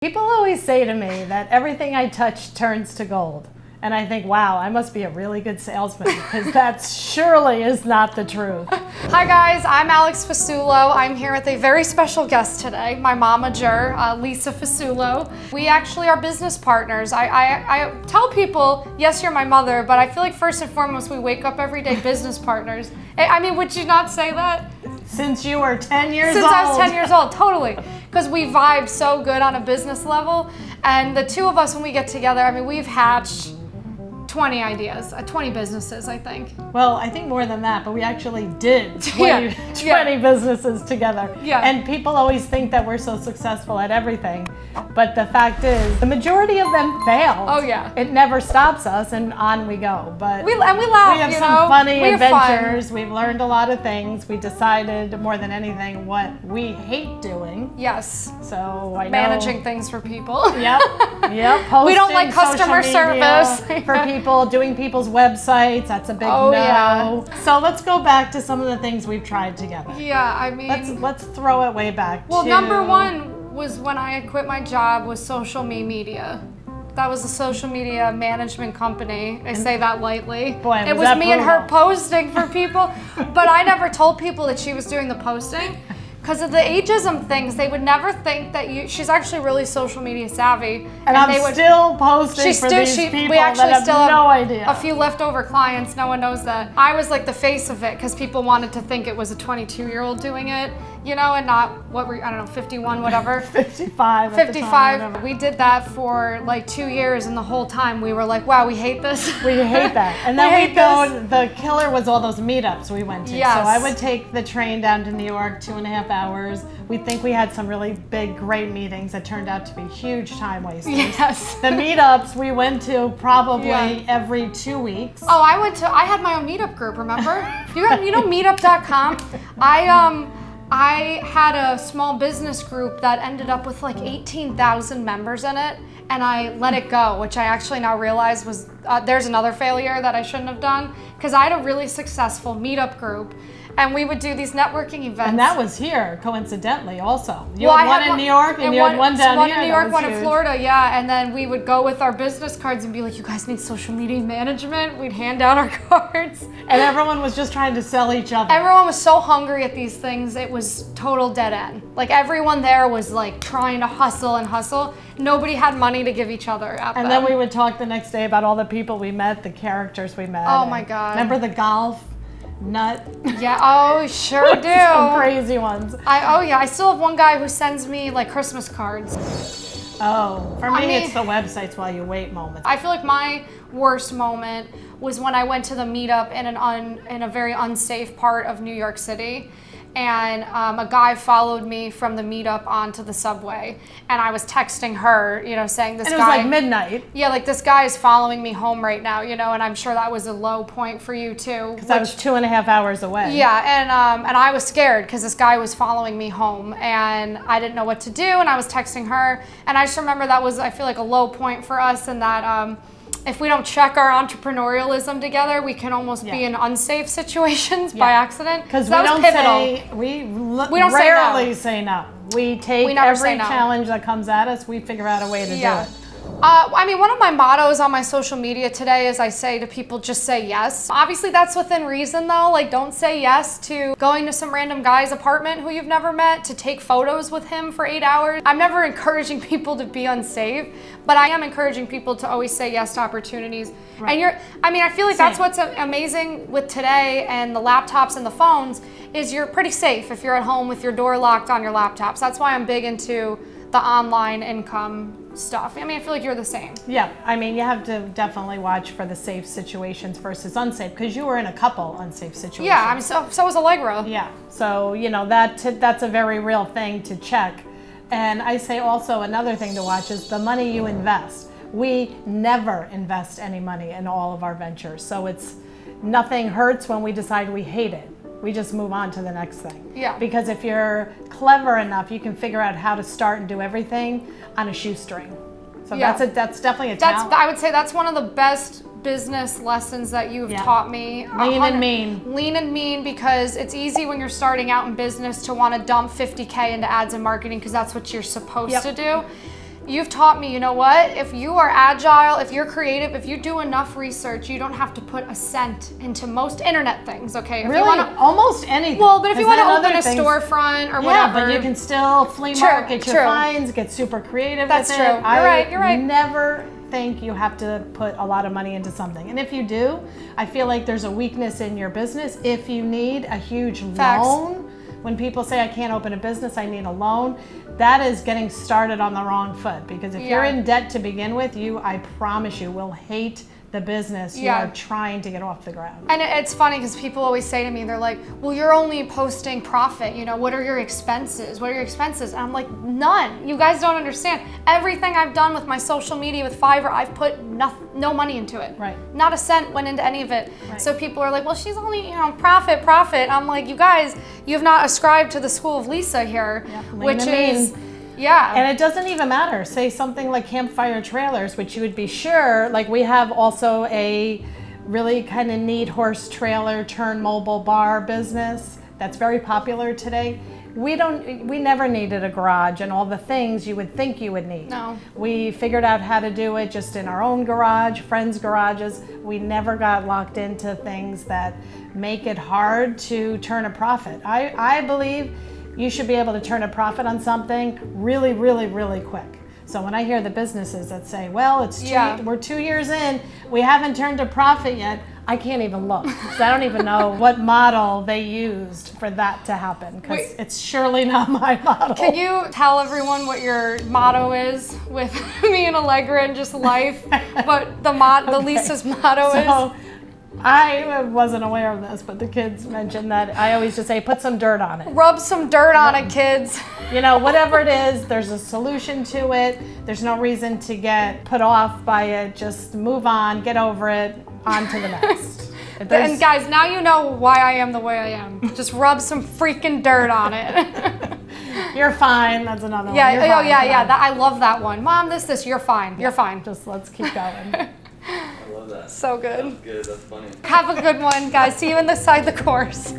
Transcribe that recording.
People always say to me that everything I touch turns to gold. And I think, wow, I must be a really good salesman because that surely is not the truth. Hi guys, I'm Alex Fasulo. I'm here with a very special guest today, my momager, Lisa Fasulo. We actually are business partners. I tell people, yes, you're my mother, but I feel like first and foremost, we wake up every day business partners. I mean, would you not say that? Since you were 10 years old. Since I was 10 years old, totally. Because we vibe so good on a business level. And the two of us, when we get together, I mean, we've hatched 20 ideas, 20 businesses, I think. Well, I think more than that, but we actually did 20 businesses together. Yeah. And people always think that we're so successful at everything. But the fact is, the majority of them fail. Oh, yeah. It never stops us, and on we go. But we laugh, we have some funny adventures. We've learned a lot of things. We decided more than anything what we hate doing. Yes. So I know. Managing things for people. Yep. Posting, we don't like customer service. For people, doing people's websites, that's a big no. Yeah. So let's go back to some of the things we've tried together. Yeah, I mean. Let's throw it way back. Well, number one was when I had quit my job was Social Me Media. That was a social media management company. I say that lightly. Boy, it was me and her posting for people, but I never told people that she was doing the posting. Because of the ageism things, they would never think that she's actually really social media savvy. And I'm still posting for these people we actually that have still no have idea. A few leftover clients, no one knows that. I was like the face of it because people wanted to think it was a 22-year-old doing it, you know, and not, I don't know, 51, whatever. 55 at the time, we did that for like 2 years, and the whole time we were like, wow, we hate this. We hate that. And then we'd go, the killer was all those meetups we went to. Yes. So I would take the train down to New York, 2.5 hours. We think we had some really big, great meetings that turned out to be huge time wasters. Yes. The meetups we went to probably every 2 weeks. Oh, I had my own meetup group, remember? You know meetup.com? I had a small business group that ended up with like 18,000 members in it, and I let it go, which I actually now realize was, there's another failure that I shouldn't have done, because I had a really successful meetup group, and we would do these networking events. And that was here, coincidentally, also. You had one in New York, and you had one down here. One in New York, one in Florida, yeah. And then we would go with our business cards and be like, you guys need social media management? We'd hand out our cards. And everyone was just trying to sell each other. Everyone was so hungry at these things, it was total dead end. Like everyone there was like trying to hustle and hustle. Nobody had money to give each other at them. And then we would talk the next day about all the people we met, the characters we met. Oh my God. Remember the golf nut? Yeah, oh, sure do. Some crazy ones. I still have one guy who sends me like Christmas cards. Oh, for me it's the websites while you wait moment. I feel like my worst moment was when I went to the meetup in a very unsafe part of New York City. And a guy followed me from the meetup onto the subway, and I was texting her, you know, saying this guy. And it was like midnight. Yeah, like this guy is following me home right now, you know, and I'm sure that was a low point for you too. Because I was 2.5 hours away. Yeah, and I was scared because this guy was following me home, and I didn't know what to do, and I was texting her, and I just remember that was, I feel like, a low point for us, and that if we don't check our entrepreneurialism together, we can almost be in unsafe situations by accident. Because we rarely say no. We take every challenge that comes at us, we figure out a way to do it. I mean, one of my mottos on my social media today is I say to people, just say yes. Obviously, that's within reason, though. Like, don't say yes to going to some random guy's apartment who you've never met to take photos with him for 8 hours. I'm never encouraging people to be unsafe, but I am encouraging people to always say yes to opportunities. Right. And I feel like that's what's amazing with today and the laptops and the phones is you're pretty safe if you're at home with your door locked on your laptops. That's why I'm big into the online income stuff. I mean, I feel like you're the same. Yeah, I mean, you have to definitely watch for the safe situations versus unsafe, because you were in a couple unsafe situations. Yeah, I mean, so was Allegra. Yeah, so you know that's a very real thing to check. And I say also another thing to watch is the money you invest. We never invest any money in all of our ventures, so it's nothing hurts when we decide we hate it. We just move on to the next thing. Yeah. Because if you're clever enough, you can figure out how to start and do everything on a shoestring. So that's definitely a talent. I would say that's one of the best business lessons that you've taught me. Lean and mean. Lean and mean, because it's easy when you're starting out in business to want to dump $50K into ads and marketing because that's what you're supposed to do. you've taught me, you know what? If you are agile, if you're creative, if you do enough research, you don't have to put a cent into most internet things, okay? If Really, you wanna, almost anything. well, but if you want to open other a things, storefront or yeah, whatever. but you can still flea market your finds, get super creative That's with true. it. You're right. Never think you have to put a lot of money into something. And if you do, I feel like there's a weakness in your business. If you need a huge loan, when people say I can't open a business, I need a loan, that is getting started on the wrong foot, because if you're in debt to begin with, I promise you, will hate the business you are trying to get off the ground. And it's funny because people always say to me, they're like, well, you're only posting profit, you know, what are your expenses? What are your expenses? And I'm like, none. You guys don't understand. Everything I've done with my social media, with Fiverr, I've put no money into it. Right. Not a cent went into any of it. Right. So people are like, well, she's only, you know, profit. I'm like, you guys, you've not ascribed to the school of Lisa here, which is... Yeah. And it doesn't even matter. Say something like campfire trailers, which you would be sure, like we have also a really kind of neat horse trailer turn mobile bar business that's very popular today. We never needed a garage and all the things you would think you would need. No. We figured out how to do it just in our own garage, friends' garages. We never got locked into things that make it hard to turn a profit. I believe you should be able to turn a profit on something really, really, really quick. So when I hear the businesses that say, well, we're 2 years in, we haven't turned a profit yet, I can't even look. So I don't even know what model they used for that to happen, because it's surely not my model. Can you tell everyone what your motto is with me and Allegra and just life? But the Lisa's motto is? I wasn't aware of this, but the kids mentioned that I always just say, put some dirt on it. Rub some dirt on it, kids. You know, whatever it is, there's a solution to it. There's no reason to get put off by it. Just move on, get over it, on to the next. And guys, now you know why I am the way I am. Just rub some freaking dirt on it. You're fine. That's another one. Yeah, I love that one. Mom, this, you're fine. You're fine. Just let's keep going. I love that. So good. That's good. That's funny. Have a good one, guys. See you inside the course.